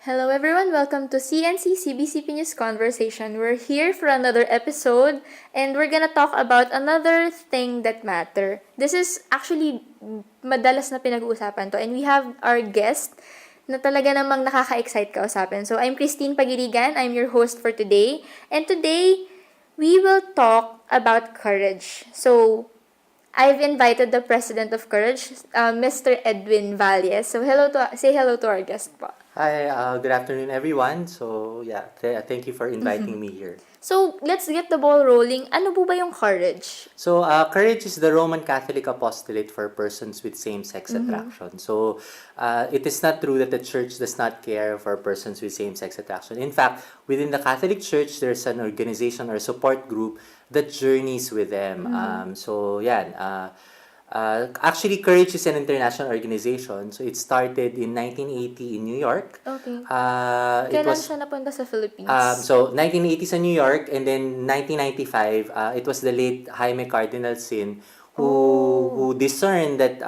Hello everyone, welcome to CNC CBCP News Conversation. We're here for another episode and we're gonna talk about another thing that matter. This is actually madalas na pinag-uusapan to and we have our guest na talaga namang nakaka-excite kausapin. So I'm Christine Pagirigan, I'm your host for today. And today, we will talk about courage. So I've invited the president of Courage, Mr. Edwin Valles. So say hello to our guest po. Hi, good afternoon, everyone. So, thank you for inviting me here. So, let's get the ball rolling. Ano po ba yung courage? So, courage is the Roman Catholic apostolate for persons with same-sex attraction. So, it is not true that the Church does not care for persons with same-sex attraction. In fact, within the Catholic Church, there's an organization or support group that journeys with them. Actually, Courage is an international organization. So, it started in 1980 in New York. Okay. Kailan siya napunta sa Philippines? So, 1980 sa New York, and then 1995, it was the late Jaime Cardinal Sin who discerned that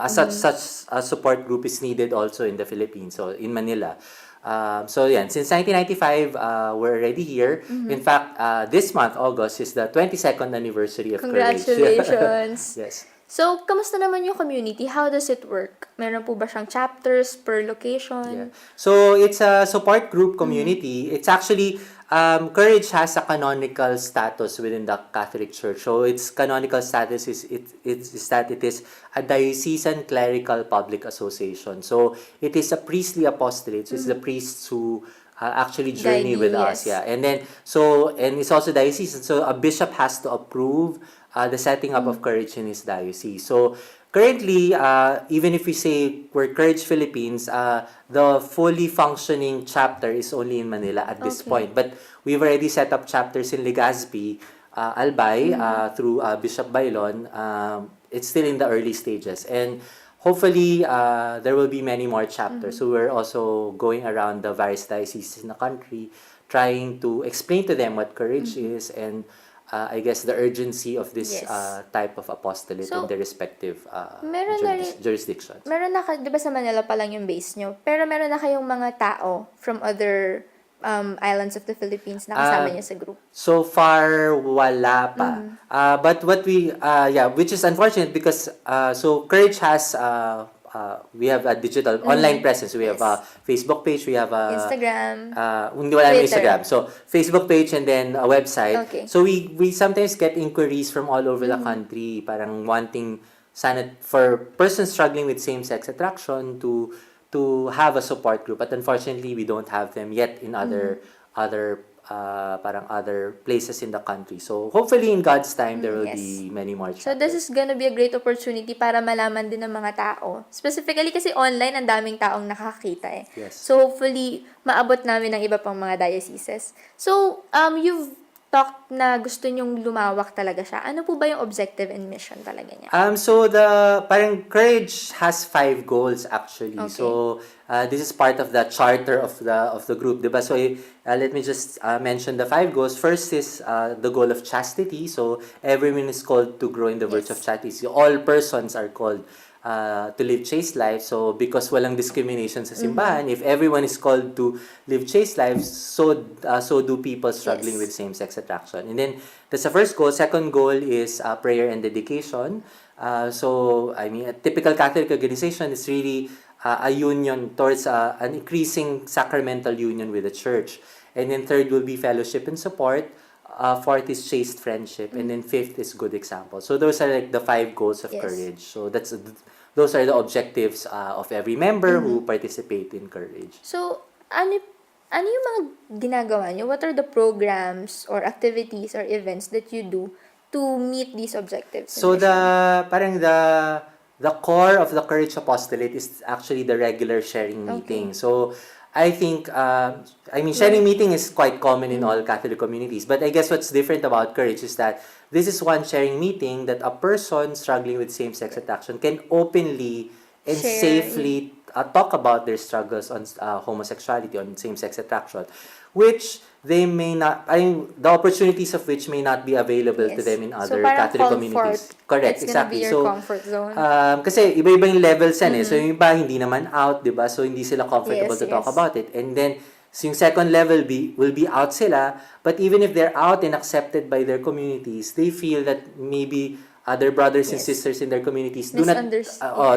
such a support group is needed also in the Philippines, so in Manila. Since 1995, we're already here. In fact, this month, August, is the 22nd anniversary of Courage. Congratulations! Yes. So, kamusta naman yung community? How does it work? Meron po ba siyang chapters per location? Yeah. So, it's a support group community. It's actually, Courage has a canonical status within the Catholic Church. So, its canonical status is that it is a diocesan clerical public association. So, it is a priestly apostolate. So, it's the priests who actually journey with us. Yeah. And it's also diocesan. So, a bishop has to approve the setting up of Courage in his diocese. So, currently, even if we say we're Courage Philippines, the fully functioning chapter is only in Manila at this point. But we've already set up chapters in Legazpi, Albay, through Bishop Bailon. It's still in the early stages. And hopefully, there will be many more chapters. So we're also going around the various dioceses in the country, trying to explain to them what Courage is and I guess the urgency of this type of apostolate in the respective jurisdictions. Meron na, di ba sa Manila pa lang yung base nyo? Pero meron na kayong mga tao from other islands of the Philippines na kasama niyo sa group? So far, wala pa. But what which is unfortunate because Courage has we have a digital online presence. We have a Facebook page. We have a Instagram. Hindi wala na Instagram. So Facebook page and then a website. Okay. So we sometimes get inquiries from all over the country, parang wanting sana for persons struggling with same-sex attraction to have a support group. But unfortunately, we don't have them yet in other places in the country. So, hopefully, in God's time, there will be many more chapters. So, this is gonna be a great opportunity para malaman din ng mga tao. Specifically, kasi online, ang daming taong nakakita eh. Yes. So, hopefully, maabot namin ng iba pang mga dioceses. So, you've talked na gusto nyong lumawak talaga siya. Ano po ba yung objective and mission talaga niya? So, parang Courage has 5 goals actually. Okay. So, this is part of the charter of the group, diba? So, let me just mention the 5 goals. First is the goal of chastity. So, everyone is called to grow in the virtue of chastity. So, all persons are called to live chaste life. So, because walang discrimination sa simbahan, if everyone is called to live chaste lives, so do people struggling with same-sex attraction. And then, that's the first goal. Second goal is prayer and dedication. A typical Catholic organization is really a union towards an increasing sacramental union with the Church. And then third will be fellowship and support. Fourth is chaste friendship. And then fifth is good example. So those are like the 5 goals of Courage. So those are the objectives of every member who participate in Courage. So, ano yung mga ginagawa nyo? What are the programs or activities or events that you do to meet these objectives? So the core of the Courage Apostolate is actually the regular sharing meeting. So I think sharing meeting is quite common in all Catholic communities. But I guess what's different about Courage is that this is one sharing meeting that a person struggling with same-sex attraction can openly and safely talk about their struggles on homosexuality, on same-sex attraction, which they may not, I mean, the opportunities of which may not be available to Yes. them in So, other parang Catholic comfort. communities. Correct, It's gonna exactly. be your So, comfort zone. kasi iba-iba yung levels yan eh. So, yung iba hindi naman out, di ba? So, hindi sila comfortable Yes, to talk yes. about it. And then, so yung second level will be out sila, but even if they're out and accepted by their communities, they feel that maybe other brothers and Yes. sisters in their communities Yes.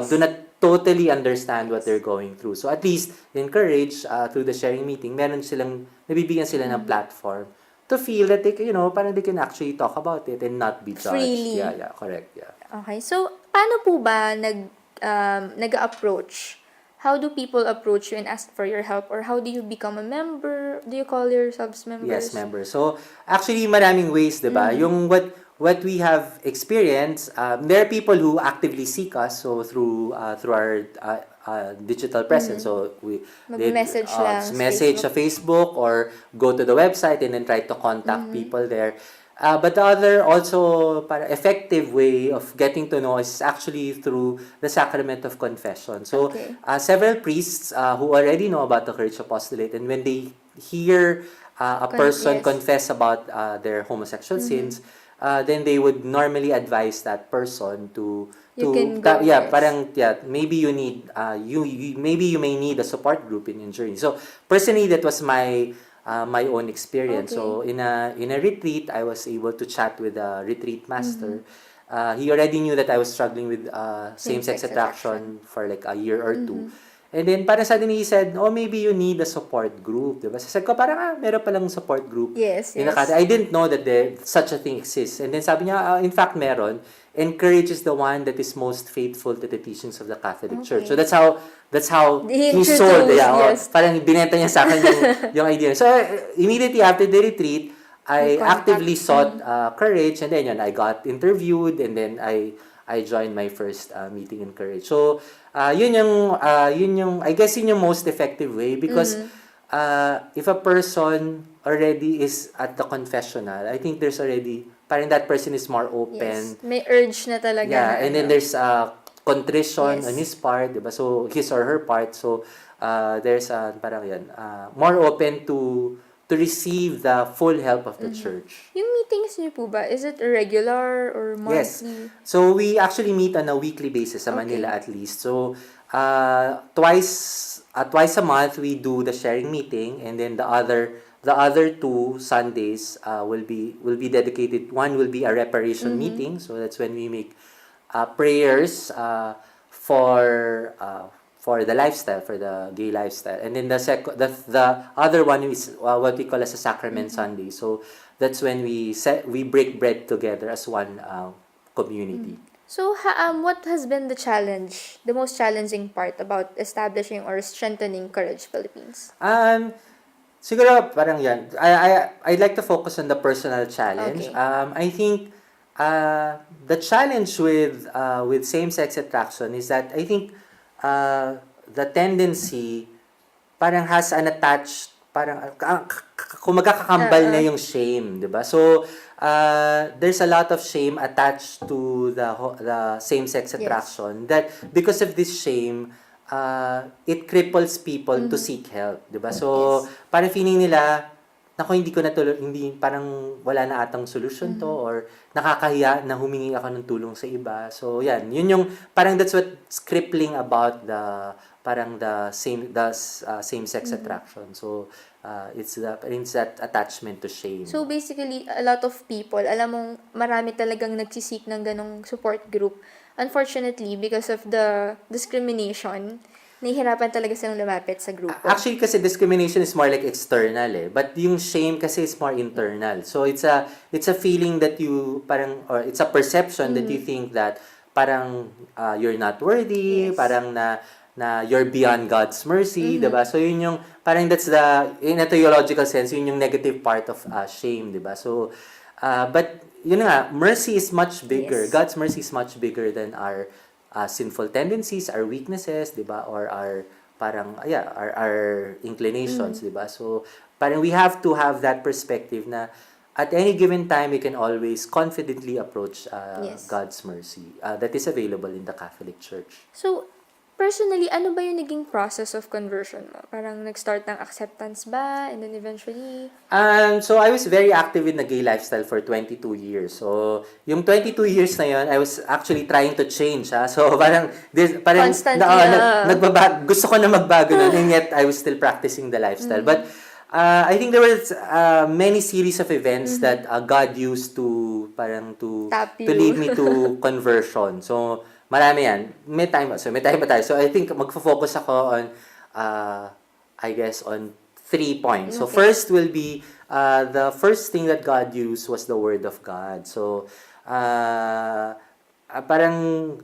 do not totally understand what they're going through. So at least encourage through the sharing meeting, meron silang nabibigyan sila ng platform to feel that they can, parang they can actually talk about it and not be judged. Freely. Yeah, correct. Yeah. Okay. So, paano po ba nag-approach? How do people approach you and ask for your help? Or how do you become a member? Do you call yourselves members? Yes, member. So, actually, maraming ways, di ba? Yung what we have experienced, there are people who actively seek us, so through our digital presence. So, Mag-message lang sa message sa Facebook or go to the website and then try to contact people there. But the other also effective way of getting to know is actually through the sacrament of confession. So, Okay. several priests who already know about the Courage Apostolate, and when they hear a person Yes. confess about their homosexual sins, then they would normally advise that person to You can go, yes. maybe you need maybe you may need a support group in your journey. So personally, that was my own experience. Okay. So in a retreat, I was able to chat with a retreat master. He already knew that I was struggling with same-sex attraction for like a year or two. And then, parang suddenly he said, oh, maybe you need a support group. Diba? So, sabi ko, parang, meron palang support group. Yes, In yes. I didn't know that such a thing exists. And then sabi niya, in fact, meron. Encourage is the one that is most faithful to the teachings of the Catholic Church. So, that's how He he introduced, sold. yes. Parang binenta niya sa akin yung idea. So, immediately after the retreat, I You contact- actively sought Courage, and then yun, I got interviewed, and then I joined my first meeting in Courage. So, yun yung I guess yun yung most effective way, because if a person already is at the confessional, I think there's already parang that person is more open. Yes. May urge na talaga. Yeah, na, and then there's contrition Yes. on his part, diba? So his or her part. So there's parang yan, more open to receive the full help of the church. Yung meetings niyo po ba, is it regular or Yes. monthly? So we actually meet on a weekly basis sa Manila at least. So twice a month we do the sharing meeting, and then the other two Sundays will be dedicated. One will be a reparation meeting. So that's when we make prayers for the lifestyle, for the gay lifestyle. And then the other one is what we call as a sacrament Sunday. So that's when we break bread together as one community. So, what has been the most challenging part about establishing or strengthening Courage Philippines? Siguro parang yan. I'd like to focus on the personal challenge. Okay. I think the challenge with same-sex attraction is that I think the tendency parang has an attached parang kung magkakakambal na yung shame, 'di ba? So there's a lot of shame attached to the same-sex attraction, that because of this shame it cripples people to seek help, 'di ba? So parang feeling nila, naku, hindi, parang wala na atang solution to, or nakakahiya na humingi ako ng tulong sa iba. So yan, yun yung parang that's what's crippling about the same-sex attraction. So it's that attachment to shame. So, basically, a lot of people, alam mong marami talagang nagsisik ng ganong support group. Unfortunately, because of the discrimination, nahihirapan talaga silang lumapit sa grupo. Actually, kasi discrimination is more like external eh. But yung shame kasi is more internal. So it's a feeling that you or it's a perception that you think that parang you're not worthy, parang na you're beyond God's mercy, 'di ba? So yun yung parang that's in a theological sense, yun yung negative part of shame, 'di ba? So but yun nga, mercy is much bigger. Yes. God's mercy is much bigger than our sinful tendencies, our weaknesses, 'di ba? Or our inclinations, 'di ba? So parang we have to have that perspective na at any given time we can always confidently approach Yes. God's mercy that is available in the Catholic Church. So, personally, ano ba yung naging process of conversion mo? Parang nag-start ng acceptance ba? And then eventually... So I was very active in the gay lifestyle for 22 years. So, yung 22 years na yun, I was actually trying to change, ha. So, Constantly, gusto ko na magbago nun, and yet I was still practicing the lifestyle. But I think there was many series of events that God used to Tap to you. lead me to conversion. So, marami yan. May time pa tayo. So, I think magfo-focus ako on I guess on 3 points. So, Okay. first will be the first thing that God used was the Word of God. So, parang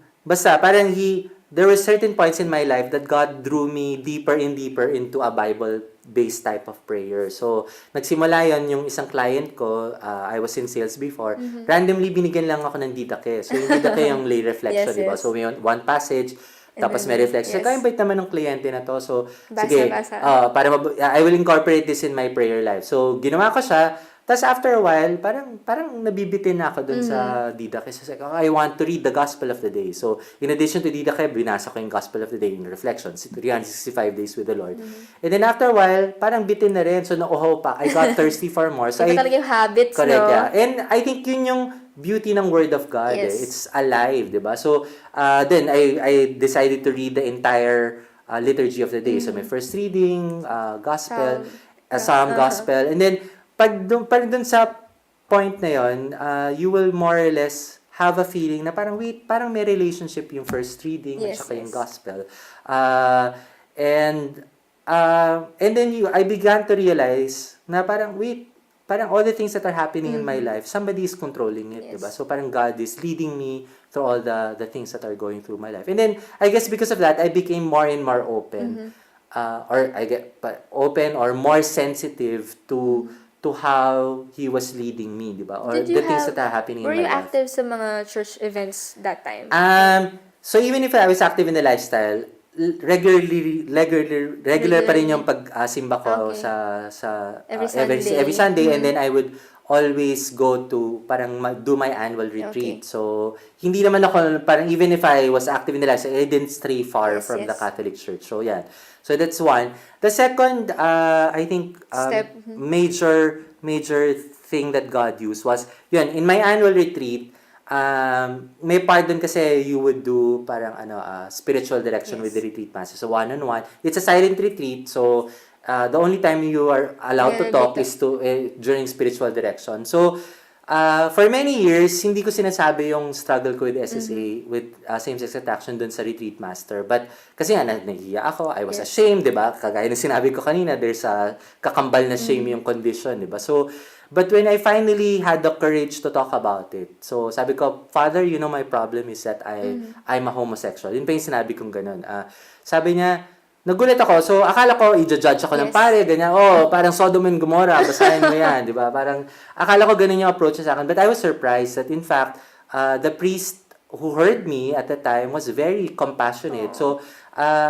there were certain points in my life that God drew me deeper and deeper into a Bible-based type of prayer. So, nagsimula yon yung isang client ko, I was in sales before, randomly binigyan lang ako ng didake. So, yung didake yung lay reflection, Yes, di ba? yes. So, may one passage, And tapos then, may reflection. yes. Kaya bait naman ng kliyente na to. So, Basa, sige, basa. I will incorporate this in my prayer life. So, ginawa ko siya. Tapos after a while, parang nabibitin na ako dun sa didake. So, I want to read the Gospel of the Day. So, in addition to didake, binasa ko yung Gospel of the Day in reflections, 365 days with the Lord. And then after a while, parang bitin na rin. So, nauuhaw pa. I got thirsty for more. So, Iba talaga yung habits, correct, no? yeah. And I think yun yung beauty ng Word of God. Yes. It's alive, di ba? So, then I decided to read the entire liturgy of the day. So, my first reading, gospel, psalm, gospel. And then, pag dun sa point na yon, you will more or less have a feeling na parang, wait, parang may relationship yung first reading at Yes, saka yung yes. gospel. And then I began to realize na parang, wait, parang all the things that are happening in my life, somebody is controlling it, Yes. diba? So parang God is leading me through all the things that are going through my life. And then, I guess because of that, I became more and more open. Open or more sensitive to how He was leading me, diba? Or Did you the things that are happening were in you my life. active sa mga church events that time? So even if I was active in the lifestyle, regular pa rin yung pag-simba ko Okay. sa Every Sunday. every Sunday, and then I would always go to parang do my annual retreat. Okay. So hindi naman ako parang even if I was active in the lifestyle, I didn't stray far Yes, from the yes. Catholic Church. So yeah. So that's one. The second, I think Step. major thing that God used was yun in my annual retreat. May part dun kasi you would do parang spiritual direction with the retreat master. So one-on-one. It's a silent retreat. So the only time you are allowed to talk is during spiritual direction. So for many years, hindi ko sinasabi yung struggle ko with SSA, with same-sex attraction dun sa retreat master. But kasi nga, nahihiya ako, I was ashamed, di ba? Kagaya ng sinabi ko kanina, there's a kakambal na shame yung condition, di ba? So, but when I finally had the courage to talk about it, so sabi ko, Father, you know my problem is that I'm a homosexual. Yun pa yung sinabi kong ganun. Sabi niya, nagulat ako. So, akala ko, i-judge ako ng pare, ganyan. Oh, parang Sodom and Gomorrah, basahin mo yan, di ba? Parang, akala ko ganun yung approach sa akin. But I was surprised that, in fact, the priest who heard me at the time was very compassionate. So,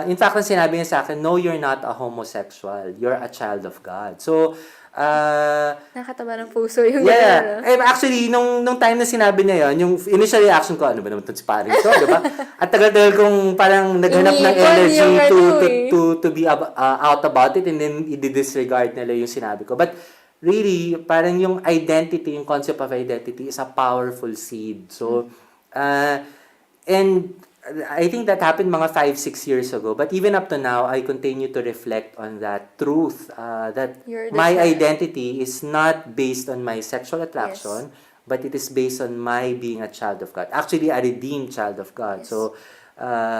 in fact, ang sinabi niya sa akin, no, you're not a homosexual. You're a child of God. So, Nakataba ng puso yung yeah. gano'n. Actually, nung time na sinabi niya yon, yung initial reaction ko, ano ba naman itong si paring to, di ba? At tagal-tagal kong parang naghanap ng energy to be out about it, and then i-disregard nila yung sinabi ko. But really, parang yung identity, yung concept of identity is a powerful seed. So, and I think that happened mga 5-6 years ago. But even up to now, I continue to reflect on that truth, that my identity is not based on my sexual attraction, but it is based on my being a child of God. Actually, a redeemed child of God. So,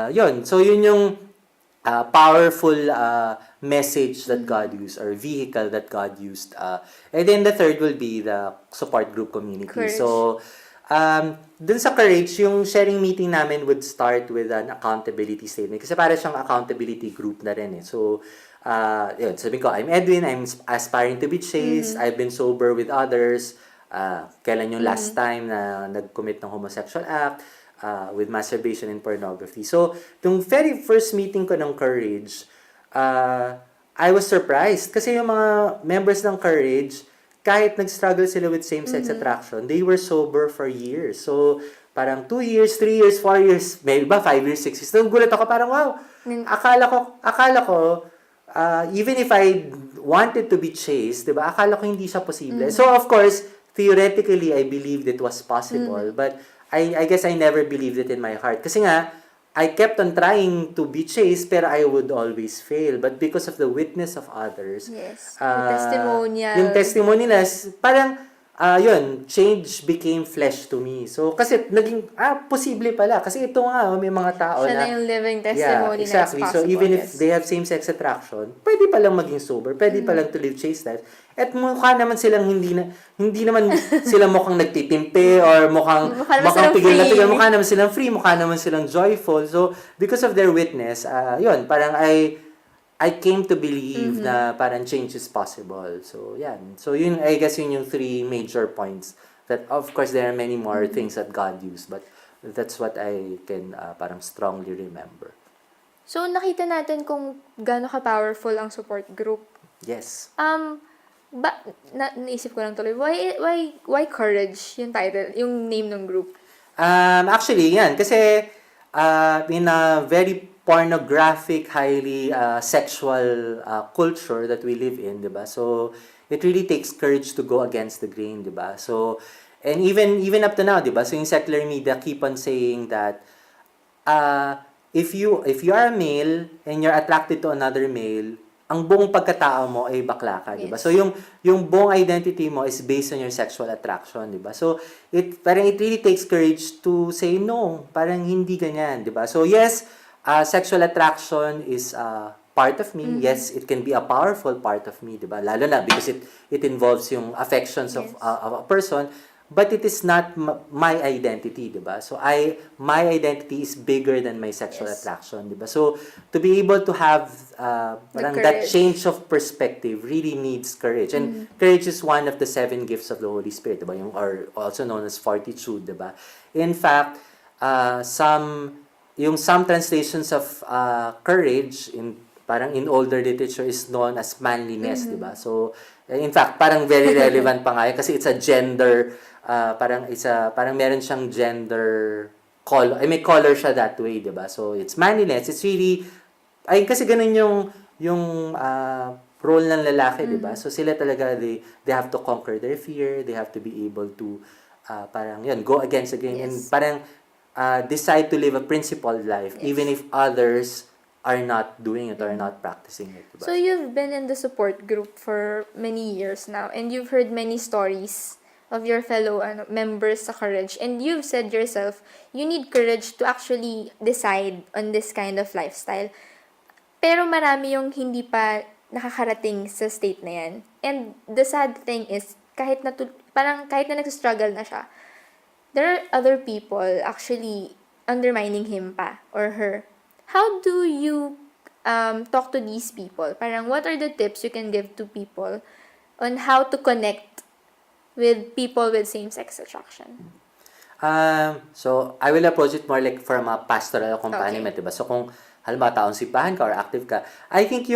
yun. So, yun yung powerful message that God used, or vehicle that God used. And then the third will be the support group community. Courage. So, dun sa courage, yung sharing meeting namin would start with an accountability statement. Kasi para siyang accountability group na rin eh. So, yun, sabi ko, I'm Edwin, I'm aspiring to be chaste, I've been sober with others, kailan yung last time na nag-commit ng homosexual act, with masturbation and pornography. So, yung very first meeting ko ng courage, I was surprised. Kasi yung mga members ng courage, kahit nag-struggle sila with same-sex attraction, they were sober for years. So, parang 2 years, 3 years, 4 years, maybe ba 5 years, 6 years. Nagugulat ako parang wow. Akala ko even if I wanted to be chaste, 'di ba? Akala ko hindi siya posible. So of course, theoretically I believed it was possible, but I guess I never believed it in my heart. Kasi nga I kept on trying to be chaste, pero I would always fail. But because of the witness of others, Yes. The testimonial. yung testimony nila, parang, yun, change became flesh to me. So, kasi naging, posible pala. Kasi ito nga, may mga tao Siya na yung living testimony yeah, exactly. na it's possible. So, even if yes. they have same-sex attraction, pwede palang maging sober, pwede palang to live chaste life. At mukha naman silang hindi naman sila mukhang nagtitimpe or mukhang pigil na pigil. Mukha naman silang free, mukha naman silang joyful. So, because of their witness, yun, parang I came to believe na parang change is possible. So, yan. So, yun, I guess yun yung 3 major points. That, of course, there are many more things that God used, but that's what I can parang strongly remember. So, nakita natin kung gaano ka-powerful ang support group. Yes. Naisip ko lang tuloy, why courage yung title, yung name ng group? Actually, yan. Kasi, in a very pornographic, highly sexual culture that we live in, diba? So, it really takes courage to go against the grain, diba? So, and even up to now, diba? So, yung secular media keep on saying that, if you are a male and you're attracted to another male, ang buong pagkatao mo ay bakla ka, di ba? So yung buong identity mo is based on your sexual attraction, di ba? So it really takes courage to say no, parang hindi ganyan, di ba? So yes, sexual attraction is part of me. Yes, it can be a powerful part of me, di ba? Lalo na because it involves yung affections of a person. But it is not my identity, di ba? So my identity is bigger than my sexual attraction, di ba? So to be able to have parang that change of perspective really needs courage. And courage is one of the 7 gifts of the Holy Spirit, di ba? Or also known as fortitude, di ba? In fact, some translations of courage parang in older literature is known as manliness, di ba? So in fact, parang very relevant pa nga yun kasi it's a gender parang meron siyang gender color. May color siya that way, 'di ba? So it's manliness. It's really kasi ganun yung role ng lalaki, 'di ba? So sila talaga they have to conquer their fear, they have to be able to parang yun, go against the grain and parang decide to live a principled life even if others are not doing it or not practicing it, 'di ba? So you've been in the support group for many years now and you've heard many stories of your fellow members sa courage. And you've said yourself, you need courage to actually decide on this kind of lifestyle. Pero marami yung hindi pa nakakarating sa state na yan. And the sad thing is, kahit na nagsistruggle na siya, there are other people actually undermining him pa or her. How do you talk to these people? Parang what are the tips you can give to people on how to connect with people with same-sex attraction? So, I will approach it more like from a pastoral accompaniment, diba? So, kung halimbawa taong simbahan ka or active ka, I think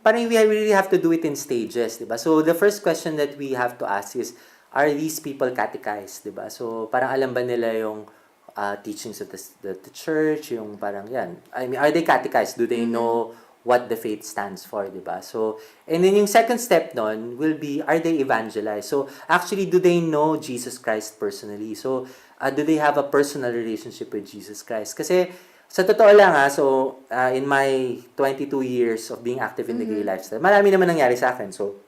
parang we really have to do it in stages, diba? So, the first question that we have to ask is, are these people catechized, diba? So, parang alam ba nila yung teachings of the church, yung parang yan. I mean, are they catechized? Do they know what the faith stands for, di ba? So, and then yung second step nun will be, are they evangelized? So, actually, do they know Jesus Christ personally? So, do they have a personal relationship with Jesus Christ? Kasi, sa totoo lang in my 22 years of being active in the gay lifestyle, marami naman nangyari sa akin. So,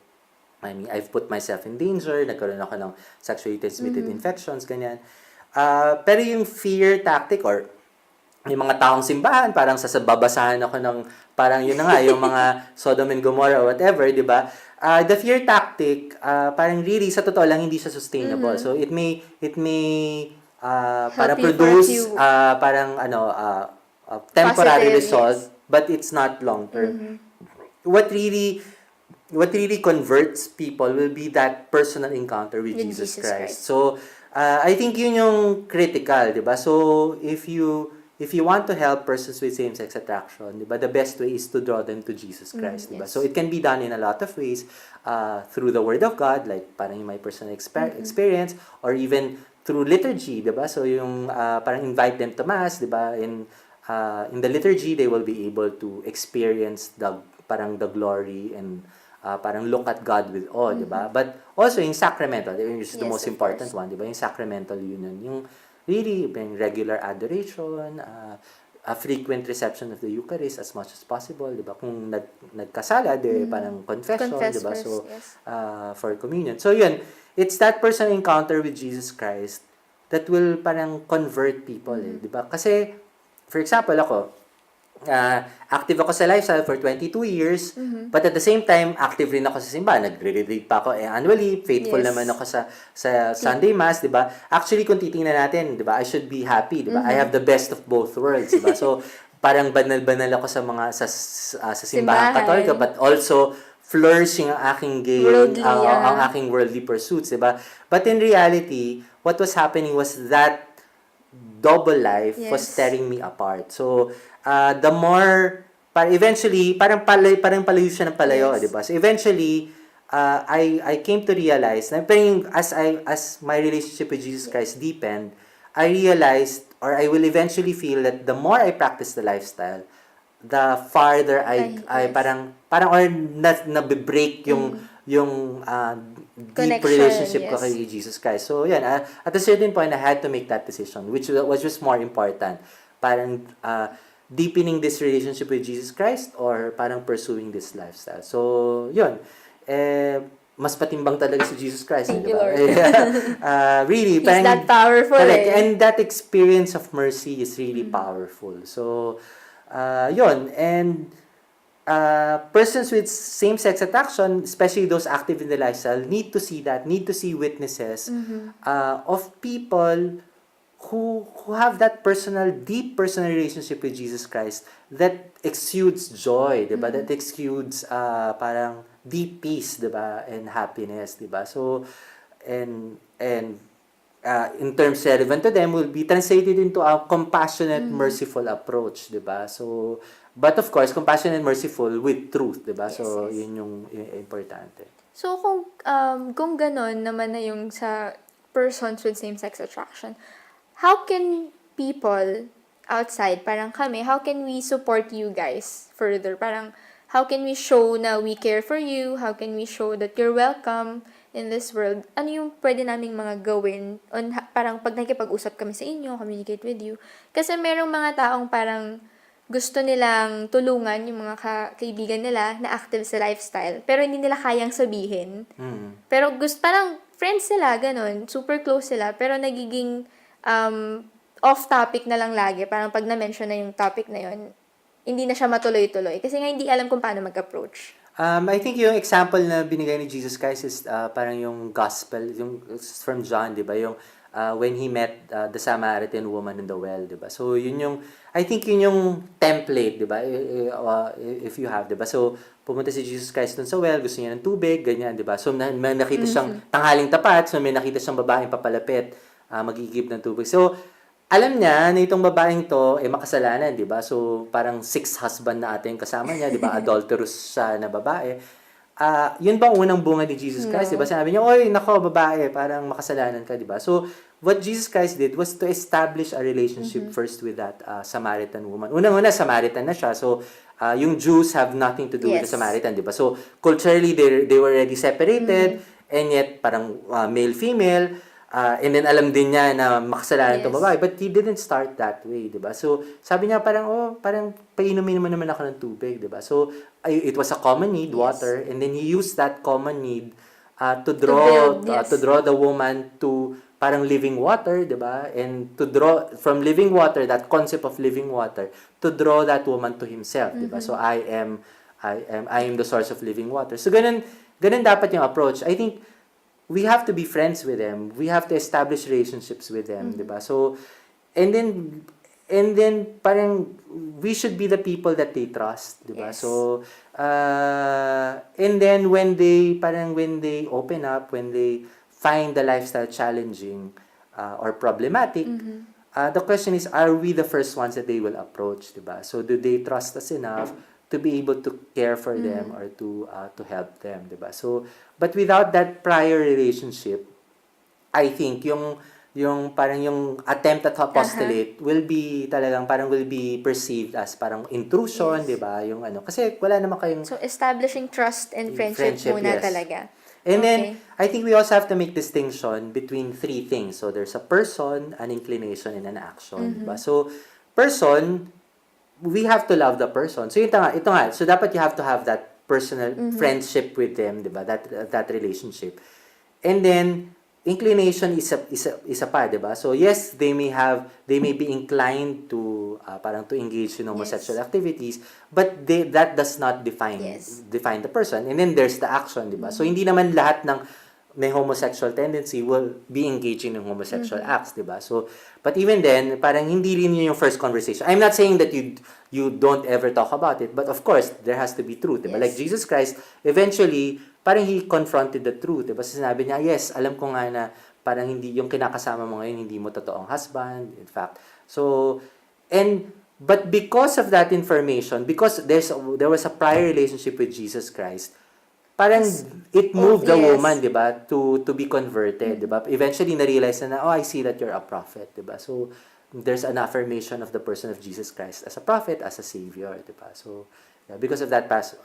I mean, I've put myself in danger, nagkaroon ako ng sexually transmitted infections, ganyan. Pero yung fear tactic or yung mga taong simbahan, parang babasahan ako ng, parang yun na nga, yung mga Sodom and Gomorrah or whatever, di ba? The fear tactic, parang really, sa totoo lang, hindi siya sustainable. So, it may parang produce, parang, temporary result, but it's not long-term. What really converts people will be that personal encounter with Jesus Christ. So, I think yun yung critical, di ba? So, if you want to help persons with same-sex attraction, diba, the best way is to draw them to Jesus Christ, diba? So it can be done in a lot of ways, through the Word of God, like parang my personal experience, or even through liturgy, 'di ba? So yung parang invite them to mass, 'di ba? In the liturgy they will be able to experience the glory and parang look at God with awe, 'di ba? But also yung sacramental, which is the Yes, most of important course. one, 'di ba? Yung sacramental union, yung really yung regular adoration, a frequent reception of the Eucharist as much as possible, 'di ba? Kung nagkasala, parang confession, 'di Confess ba? first, So yes. for communion. So yun, it's that personal encounter with Jesus Christ that will parang convert people, 'di ba? Kasi for example ako, active ako sa lifestyle for 22 years, but at the same time, active rin ako sa simbahan. Nagre-read pa ako annually, faithful naman Yes. ako sa Sunday Mass, di ba? Actually, kung titingnan natin, di ba, I should be happy, di ba? I have the best of both worlds, di ba? So, parang banal-banal ako sa simbahan Katolika, Simbahan. but also flourishing ang aking Worldly, ang aking worldly pursuits, di ba? But in reality, what was happening was that double life was yes. tearing me apart. So, the more, eventually, parang palayo siya ng palayo, di Yes. ba? So, eventually, I came to realize, na parang as my relationship with Jesus Christ deepened, I realized, or I will eventually feel that the more I practice the lifestyle, the farther I Yes. parang or na-break yung deep Connection, relationship ko yes. kay Jesus Christ. So, yan, at a certain point, I had to make that decision, which was just more important. Parang deepening this relationship with Jesus Christ or parang pursuing this lifestyle. So, yun. Mas patimbang talaga si Jesus Christ, Thank di you, ba? Lord. Really, He's parang, that powerful, correct. eh. And that experience of mercy is really powerful. So, yun. And persons with same-sex attraction, especially those active in the lifestyle, need to see that, need to see witnesses of people who have that deep personal relationship with Jesus Christ that exudes joy, 'di ba? That exudes parang deep peace, 'di ba? And happiness, 'di ba? So and in terms relevant to them will be translated into a compassionate, merciful approach, 'di ba? So but of course, compassionate and merciful with truth, 'di ba? Yes, So yes. yun yung importante. So, kung ganon naman na yung sa persons with same-sex attraction, how can people outside, parang kami, how can we support you guys further? Parang, how can we show na we care for you? How can we show that you're welcome in this world? Ano yung pwede naming mga gawin parang pag nakikipag-usap kami sa inyo, communicate with you? Kasi merong mga taong parang gusto nilang tulungan yung mga kaibigan nila na active sa lifestyle, pero hindi nila kayang sabihin. Pero parang friends sila, ganun, super close sila, pero nagiging off-topic na lang lagi. Parang pag na-mention na yung topic na yun, hindi na siya matuloy-tuloy. Kasi nga hindi alam kung paano mag-approach. I think yung example na binigay ni Jesus Christ is parang yung gospel, yung from John, 'di ba? Yung when he met the Samaritan woman in the well, 'di ba? So yun yung I think yun yung template, 'di ba? If you have, 'di ba? So pumunta si Jesus Christ dun sa well, gusto niya ng tubig, ganyan, 'di ba? So may nakita siyang tanghaling tapat, so may nakita siyang babaeng papalapit, magigib ng tubig. So alam niya na itong babaeng to makasalanan, 'di ba? So parang 6 husband na ate yung kasama niya, 'di ba? Adulterous siya na babae. Yun ba ang unang bunga ni Jesus Christ, 'di ba? No. Sabi niya, "Oy, nako babae, parang makasalanan ka," 'di ba? So what Jesus Christ did was to establish a relationship first with that Samaritan woman. Unang-una Samaritan na siya. So yung Jews have nothing to do with the Yes. Samaritan, 'di ba? So culturally they were already separated and yet parang male female. And then alam din niya na makasalanan Yes. itong babae, but he didn't start that way, 'di ba? So sabi niya parang painumin mo naman ako ng tubig, 'di ba? So it was a common need, Yes. water, and then he used that common need to build, yes. to draw the woman to parang living water, 'di ba? And to draw from living water, that concept of living water, to draw that woman to himself, 'di ba? So I am the source of living water. So ganun dapat yung approach. I think we have to be friends with them. We have to establish relationships with them, 'di ba? So and then parang we should be the people that they trust, 'di ba? Yes. So and then when they open up, when they find the lifestyle challenging or problematic, the question is, are we the first ones that they will approach, 'di ba? So do they trust us enough to be able to care for them or to help them, 'di ba? So but without that prior relationship, I think yung yung parang yung attempt at apostolate will be talagang parang will be perceived as parang intrusion, Yes. 'di ba? Yung ano, kasi wala naman kayong So, establishing trust and friendship friendship, muna yes. talaga. And then Okay. I think we also have to make distinction between three things. So there's a person, an inclination, and an action, 'di ba? So person, we have to love the person. So ito nga. So dapat you have to have that personal friendship with them, 'di ba? That relationship. And then inclination is a pa, 'di ba? So yes, they may be inclined to parang to engage in homosexual Yes. activities, but that does not Yes. define the person. And then there's the action, 'di ba? So hindi naman lahat ng may homosexual tendency will be engaging in homosexual acts, 'di ba? So but even then, parang hindi rin yun yung first conversation. I'm not saying that you don't ever talk about it, but of course, there has to be truth, 'di ba? Like Yes. Jesus Christ, eventually, parang he confronted the truth, 'di ba? Sinabi niya, yes, alam ko nga na parang hindi yung kinakasama mo ngayon, hindi mo totoong husband, in fact. So, but because of that information, because there was a prior relationship with Jesus Christ, parang Yes. it moved the Yes. woman, 'di ba, to be converted, 'di ba? Eventually na-realize na, oh, I see that you're a prophet, 'di ba? So there's an affirmation of the person of Jesus Christ as a prophet, as a savior, 'di ba? So yeah, because of that past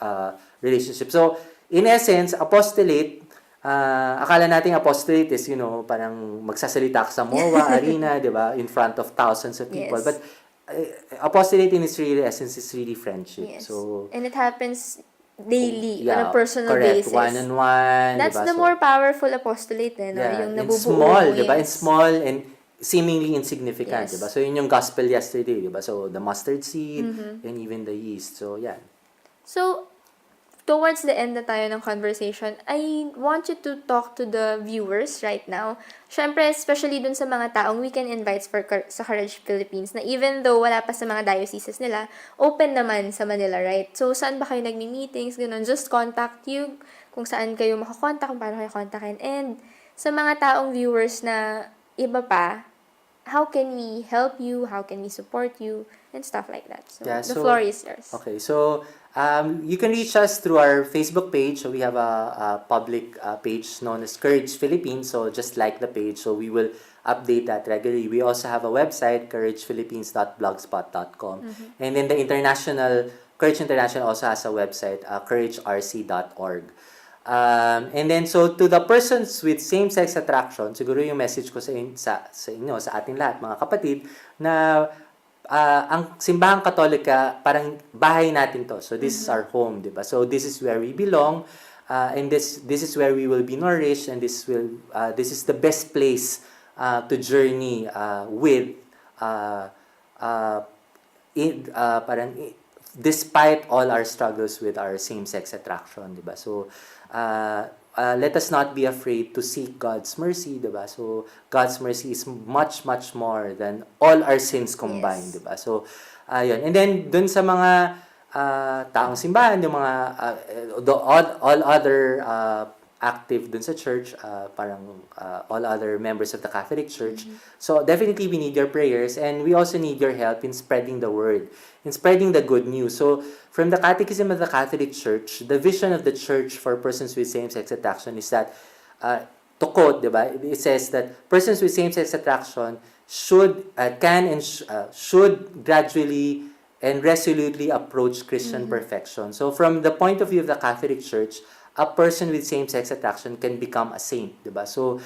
relationship. So in essence, apostolate, akala nating apostolate is, parang magsasalita ka sa MOA arena, 'di ba, in front of thousands of people. Yes. But apostolate in its real essence is really friendship. Yes. So And it happens daily, on a yeah, personal correct. basis. One-on-one, That's diba? the So, more powerful apostolate, no? yeah, Yung in nabubuo small, mo, diba? In yes. small and seemingly insignificant, Yes. diba? So, yun yung gospel yesterday, diba? So, the mustard seed and even the yeast. So, yeah. So, towards the end na tayo ng conversation, I want you to talk to the viewers right now. Syempre, especially dun sa mga taong weekend invites sa Courage Philippines na even though wala pa sa mga dioceses nila, open naman sa Manila, right? So, saan ba kayo nagmi-meetings, ganun? Just contact you kung saan kayo makakontak, kung paano kayo kontakin. And sa mga taong viewers na iba pa, how can we help you? How can we support you? And stuff like that. So, Yeah, the so, floor is yours. okay. So, you can reach us through our Facebook page. So, we have a public page known as Courage Philippines. So, just like the page. So, we will update that regularly. We also have a website, couragephilippines.blogspot.com. And then the Courage International also has a website, couragerc.org. And then, so to the persons with same-sex attraction, siguro yung message ko sa inyo, sa ating lahat, mga kapatid, na ang simbahang Katolika, parang bahay natin to. So this is our home, di ba? So this is where we belong, and this is where we will be nourished, and this is the best place to journey with, despite all our struggles with our same-sex attraction, di ba? So let us not be afraid to seek God's mercy, diba? So, God's mercy is much, much more than all our sins combined, Yes. diba? So, yun. And then, dun sa mga taong simbahan, yung mga, all other active dun sa church, parang all other members of the Catholic Church. So, definitely we need your prayers, and we also need your help in spreading the word, in spreading the good news. So, from the Catechism of the Catholic Church, the vision of the Church for persons with same-sex attraction is that, to quote, diba, it says that persons with same-sex attraction should gradually and resolutely approach Christian perfection. So, from the point of view of the Catholic Church, a person with same-sex attraction can become a saint, diba? So,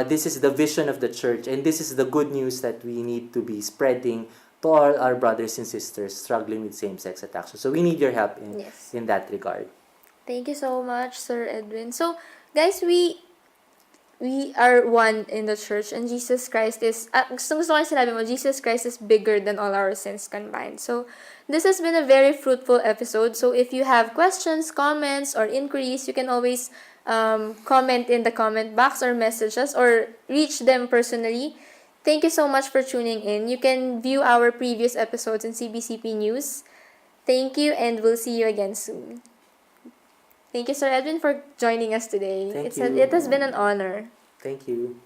this is the vision of the Church, and this is the good news that we need to be spreading to all our brothers and sisters struggling with same-sex attraction. So we need your help Yes. in that regard. Thank you so much, Sir Edwin. So, guys, we are one in the church, and Jesus Christ is, gusto ko yung sinabi mo, Jesus Christ is bigger than all our sins combined. So, this has been a very fruitful episode. So, if you have questions, comments, or inquiries, you can always comment in the comment box or message us or reach them personally. Thank you so much for tuning in. You can view our previous episodes in CBCP News. Thank you, and we'll see you again soon. Thank you, Sir Edwin, for joining us today. Thank It you. has been an honor. Thank you.